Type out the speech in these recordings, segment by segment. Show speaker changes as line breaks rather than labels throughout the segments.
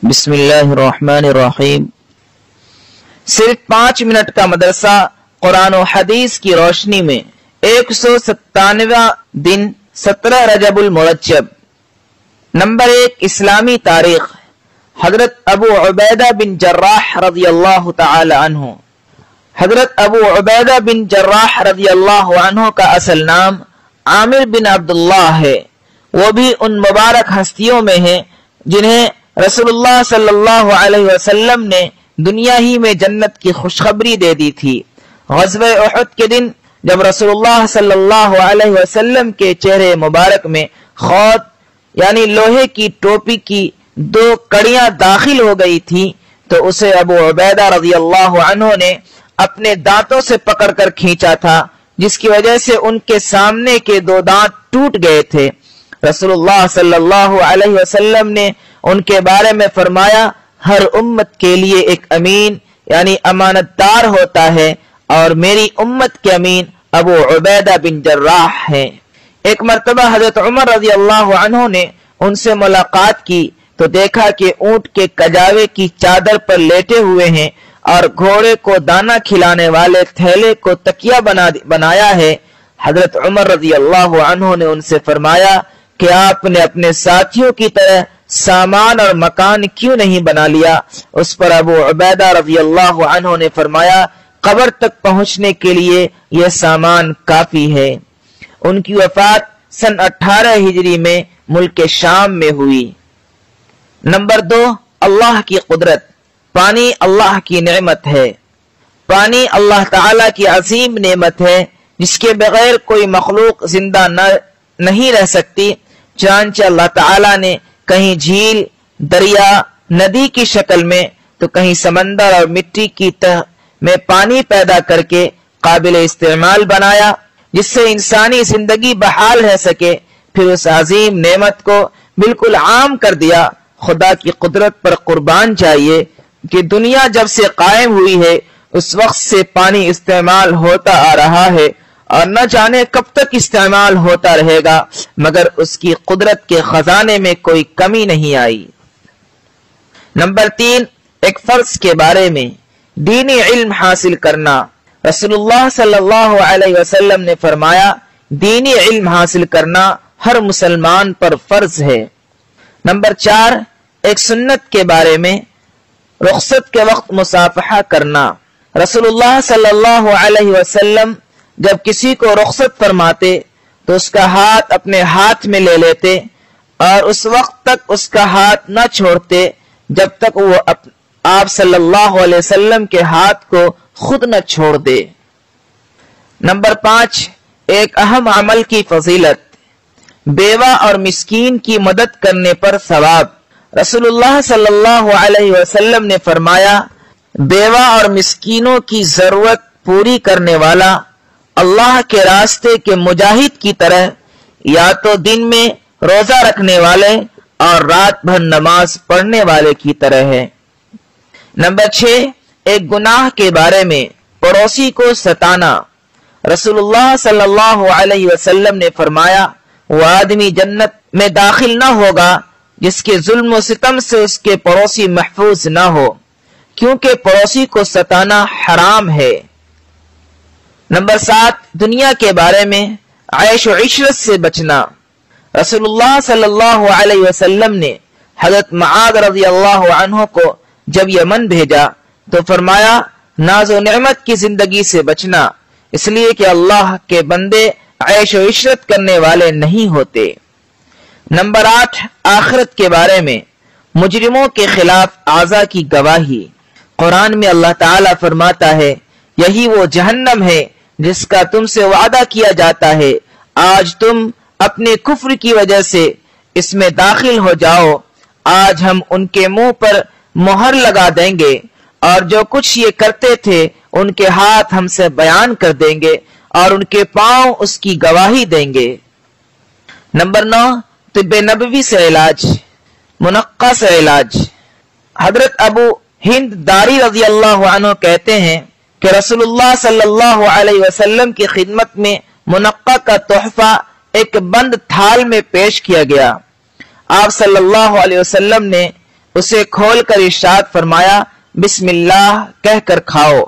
بسم اللہ الرحمن الرحیم۔ صرف 5 منٹ کا مدرسہ قرآن و حدیث کی روشنی میں 197واں دن 17 رجب المرجب۔ نمبر 1، اسلامی تاریخ۔ حضرت ابو عبیدہ بن جراح رضی اللہ تعالی عنہ۔ حضرت ابو عبیدہ بن جراح رضی اللہ عنہ کا اصل نام عامر بن عبداللہ ہے۔ وہ بھی ان مبارک ہستیوں میں ہیں جنہیں رسول اللہ صلی اللہ علیہ وسلم نے دنیا ہی میں جنت کی خوشخبری دے دی تھی۔ غزوہ احد کے دن جب رسول اللہ صلی اللہ علیہ وسلم کے چہرے مبارک میں خود یعنی لوہے کی ٹوپی کی 2 کڑیاں داخل ہو گئی تھی تو اسے ابو عبیدہ رضی اللہ عنہ نے اپنے دانتوں سے پکڑ کر کھینچا تھا، جس کی وجہ سے ان کے سامنے کے 2 دانت ٹوٹ گئے تھے۔ رسول اللہ صلی اللہ علیہ وسلم نے ان کے بارے میں فرمایا، ہر امت کے لیے ایک امین یعنی امانت دار ہوتا ہے، اور میری امت کے امین ابو عبیدہ بن جراح ہیں۔ ایک مرتبہ حضرت عمر رضی اللہ عنہ نے ان سے ملاقات کی تو دیکھا کہ اونٹ کے کجاوے کی چادر پر لیٹے ہوئے ہیں اور گھوڑے کو دانہ کھلانے والے تھیلے کو تکیہ بنایا ہے۔ حضرت عمر رضی اللہ عنہ نے ان سے فرمایا کہ آپ نے اپنے ساتھیوں کی طرح سامان اور مکان کیوں نہیں بنا لیا؟ اس پر ابو عبیدہ رضی اللہ عنہ نے فرمایا، قبر تک پہنچنے کے لیے یہ سامان کافی ہے۔ ان کی وفات سن 18 ہجری میں ملک شام میں ہوئی۔ نمبر 2، اللہ کی قدرت۔ پانی اللہ کی نعمت ہے۔ پانی اللہ تعالی کی عظیم نعمت ہے جس کے بغیر کوئی مخلوق زندہ نہیں رہ سکتی۔ چنانچہ اللہ تعالی نے کہیں جھیل، دریا، ندی کی شکل میں تو کہیں سمندر اور مٹی کی تہ میں پانی پیدا کر کے قابل استعمال بنایا جس سے انسانی زندگی بحال رہ سکے، پھر اس عظیم نعمت کو بالکل عام کر دیا۔ خدا کی قدرت پر قربان چاہیے کہ دنیا جب سے قائم ہوئی ہے اس وقت سے پانی استعمال ہوتا آ رہا ہے اور نہ جانے کب تک استعمال ہوتا رہے گا، مگر اس کی قدرت کے خزانے میں کوئی کمی نہیں آئی۔ نمبر 3، ایک فرض کے بارے میں دینی علم حاصل کرنا۔ رسول اللہ صلی اللہ علیہ وسلم نے فرمایا، دینی علم حاصل کرنا ہر مسلمان پر فرض ہے۔ نمبر 4، ایک سنت کے بارے میں رخصت کے وقت مصافحہ کرنا۔ رسول اللہ صلی اللہ علیہ وسلم جب کسی کو رخصت فرماتے تو اس کا ہاتھ اپنے ہاتھ میں لے لیتے اور اس وقت تک اس کا ہاتھ نہ چھوڑتے جب تک وہ آپ صلی اللہ علیہ وسلم کے ہاتھ کو خود نہ چھوڑ دے۔ نمبر 5، ایک اہم عمل کی فضیلت۔ بیوہ اور مسکین کی مدد کرنے پر ثواب۔ رسول اللہ صلی اللہ علیہ وسلم نے فرمایا، بیوہ اور مسکینوں کی ضرورت پوری کرنے والا اللہ کے راستے کے مجاہد کی طرح یا تو دن میں روزہ رکھنے والے اور رات بھر نماز پڑھنے والے کی طرح ہے۔ نمبر 6، ایک گناہ کے بارے میں پڑوسی کو ستانا۔ رسول اللہ صلی اللہ علیہ وسلم نے فرمایا، وہ آدمی جنت میں داخل نہ ہوگا جس کے ظلم و ستم سے اس کے پڑوسی محفوظ نہ ہو، کیونکہ پڑوسی کو ستانا حرام ہے۔ نمبر 7، دنیا کے بارے میں عیش و عشرت سے بچنا۔ رسول اللہ صلی اللہ علیہ وسلم نے حضرت معاذ رضی اللہ عنہ کو جب یمن بھیجا تو فرمایا، ناز و نعمت کی زندگی سے بچنا، اس لیے کہ اللہ کے بندے عیش و عشرت کرنے والے نہیں ہوتے۔ نمبر 8، آخرت کے بارے میں مجرموں کے خلاف اعضاء کی گواہی۔ قرآن میں اللہ تعالیٰ فرماتا ہے، یہی وہ جہنم ہے جس کا تم سے وعدہ کیا جاتا ہے، آج تم اپنے کفر کی وجہ سے اس میں داخل ہو جاؤ، آج ہم ان کے منہ پر مہر لگا دیں گے اور جو کچھ یہ کرتے تھے ان کے ہاتھ ہم سے بیان کر دیں گے اور ان کے پاؤں اس کی گواہی دیں گے۔ نمبر 9، طب نبوی سے علاج، منقہ سے علاج۔ حضرت ابو ہند داری رضی اللہ عنہ کہتے ہیں کہ رسول اللہ صلی اللہ علیہ وسلم کی خدمت میں منقہ کا تحفہ ایک بند تھال میں پیش کیا گیا۔ آپ صلی اللہ علیہ وسلم نے اسے کھول کر ارشاد فرمایا بسم اللہ کہہ کر کھاؤ۔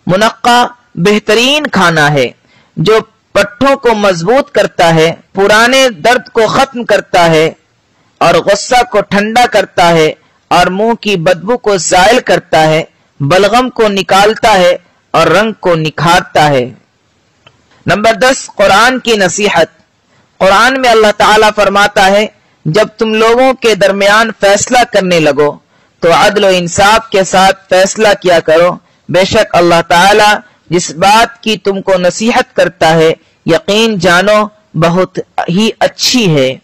منقع بہترین کھانا ہے جو پٹھوں کو مضبوط کرتا ہے، پرانے درد کو ختم کرتا ہے اور غصہ کو ٹھنڈا کرتا ہے اور منہ کی بدبو کو زائل کرتا ہے، بلغم کو نکالتا ہے اور رنگ کو نکھارتا ہے۔ نمبر 10، قرآن کی نصیحت۔ قرآن میں اللہ تعالیٰ فرماتا ہے جب تم لوگوں کے درمیان فیصلہ کرنے لگو تو عدل و انصاف کے ساتھ فیصلہ کیا کرو، بے شک اللہ تعالیٰ جس بات کی تم کو نصیحت کرتا ہے یقین جانو بہت ہی اچھی ہے۔